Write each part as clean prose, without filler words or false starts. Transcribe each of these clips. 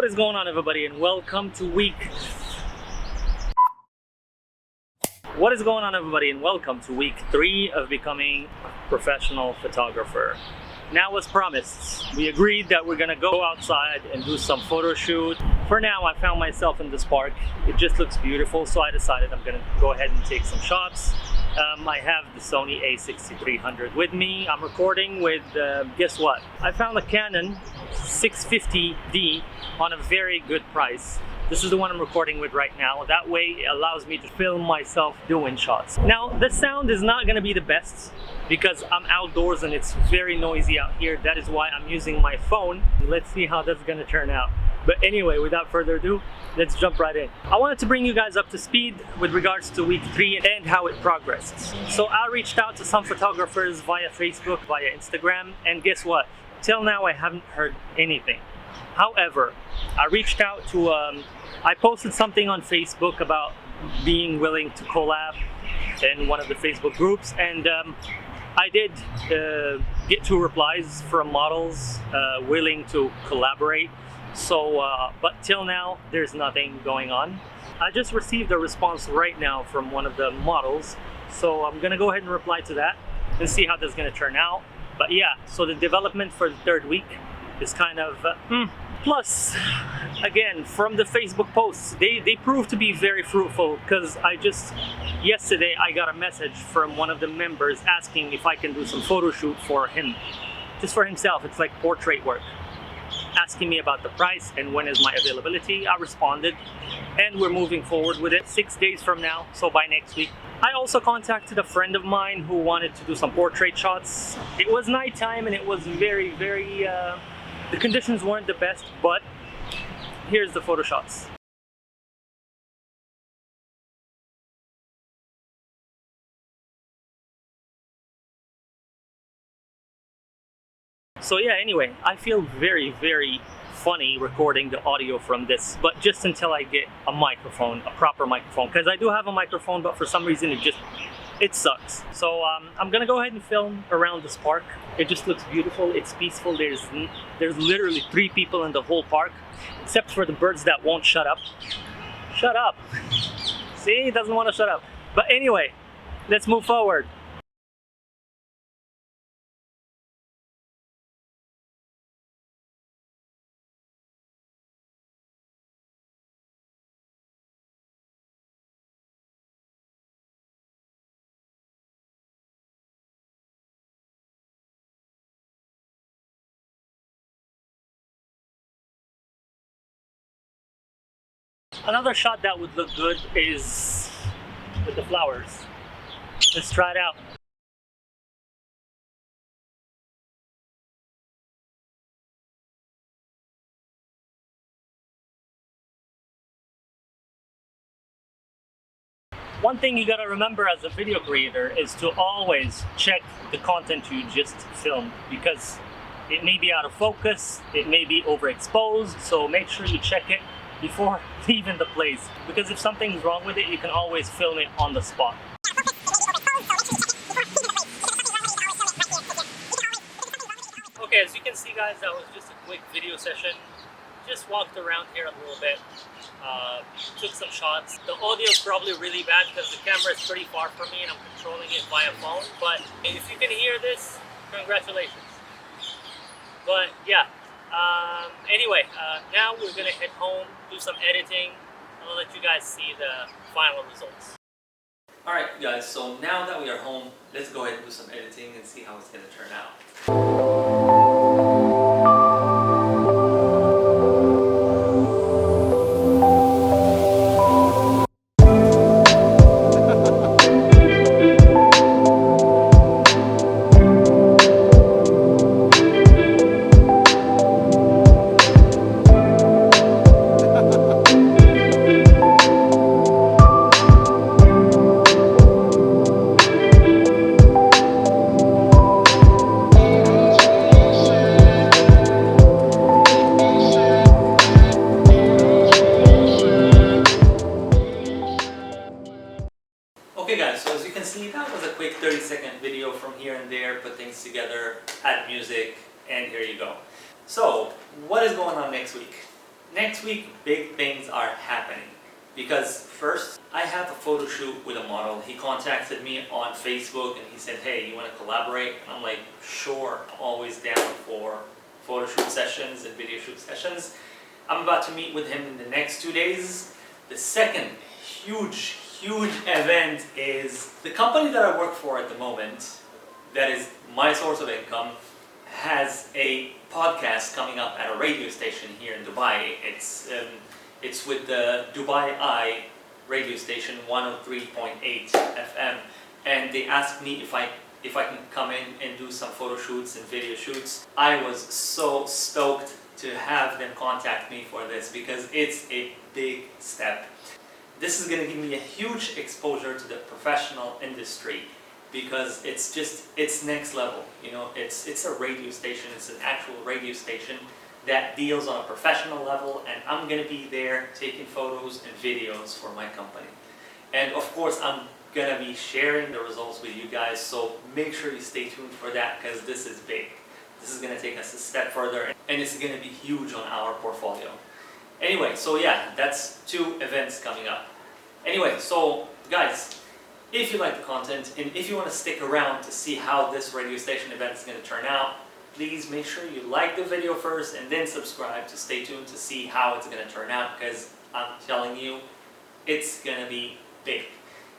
What is going on, everybody, and welcome to week 3 of becoming a professional photographer. Now, as promised, we agreed that we're gonna go outside and do some photo shoot. For now, I found myself in this park. It just looks beautiful, so I decided I'm gonna go ahead and take some shots. I have the Sony a6300 with me. I'm recording with, guess what? I found a Canon 650D on a very good price. This is the one I'm recording with right now. That way it allows me to film myself doing shots. Now, the sound is not gonna be the best because I'm outdoors and it's very noisy out here. That is why I'm using my phone. Let's see how that's gonna turn out. But anyway, without further ado, let's jump right in. I wanted to bring you guys up to speed with regards to week 3 and how it progressed. So I reached out to some photographers via Facebook, via Instagram, and guess what? Till now, I haven't heard anything. However, I reached out to, I posted something on Facebook about being willing to collab in one of the Facebook groups, and I did get 2 replies from models willing to collaborate. So, but till now, there's nothing going on. I just received a response right now from one of the models, so I'm gonna go ahead and reply to that and see how that's gonna turn out. But yeah, so the development for the 3rd week is kind of plus, again, from the Facebook posts, they prove to be very fruitful, because yesterday I got a message from one of the members asking if I can do some photo shoot for him, just for himself. It's like portrait work, asking me about the price and when is my availability. I responded, and we're moving forward with it 6 days from now, so by next week. I also contacted a friend of mine who wanted to do some portrait shots. It was nighttime and it was very, the conditions weren't the best, but here's the photo shots. So yeah, anyway, I feel very funny recording the audio from this, but just until I get a microphone, a proper microphone, because I do have a microphone, but for some reason it sucks. So I'm gonna go ahead and film around this park. It just looks beautiful, it's peaceful. There's literally 3 people in the whole park, except for the birds that won't shut up. Shut up! See, he doesn't want to shut up. But anyway, let's move forward. Another shot that would look good is with the flowers. Let's try it out. One thing you gotta remember as a video creator is to always check the content you just filmed, because it may be out of focus, it may be overexposed, so make sure you check it before leaving the place, because if something's wrong with it, you can always film it on the spot. Okay, as you can see, guys, that was just a quick video session. Just walked around here a little bit, took some shots. The audio is probably really bad because the camera is pretty far from me and I'm controlling it via phone, but if you can hear this, congratulations. But yeah, anyway, now we're gonna head home, do some editing, and I'll let you guys see the final results. Alright guys, so now that we are home, let's go ahead and do some editing and see how it's gonna turn out. Okay guys, so as you can see, that was a quick 30-second video from here and there, put things together, add music, and here you go. So, what is going on next week? Next week, big things are happening. Because first, I have a photo shoot with a model. He contacted me on Facebook and he said, hey, you want to collaborate? And I'm like, sure, I'm always down for photo shoot sessions and video shoot sessions. I'm about to meet with him in the next 2 days. The second huge event is the company that I work for at the moment, that is my source of income, has a podcast coming up at a radio station here in Dubai. It's with the Dubai Eye radio station 103.8 FM, and they asked me if I can come in and do some photo shoots and video shoots. I was so stoked to have them contact me for this because it's a big step. This is going to give me a huge exposure to the professional industry because it's next level. You know, it's a radio station, it's an actual radio station that deals on a professional level, and I'm going to be there taking photos and videos for my company. And of course, I'm going to be sharing the results with you guys, so make sure you stay tuned for that because this is big. This is going to take us a step further and it's going to be huge on our portfolio. Anyway, so yeah, that's 2 events coming up. Anyway, so guys, if you like the content and if you want to stick around to see how this radio station event is going to turn out, please make sure you like the video first and then subscribe to stay tuned to see how it's going to turn out because I'm telling you, it's going to be big.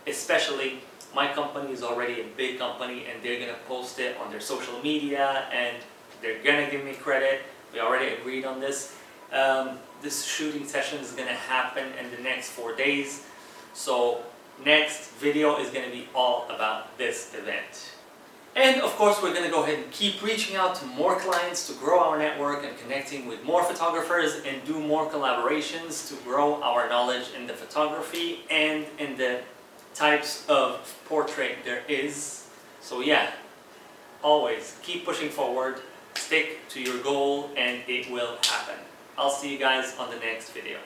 Especially, my company is already a big company and they're going to post it on their social media and they're going to give me credit. We already agreed on this. This shooting session is going to happen in the next 4 days. So next video is going to be all about this event. And of course, we're going to go ahead and keep reaching out to more clients to grow our network and connecting with more photographers and do more collaborations to grow our knowledge in the photography and in the types of portrait there is. So yeah, always keep pushing forward, stick to your goal, and it will happen. I'll see you guys on the next video.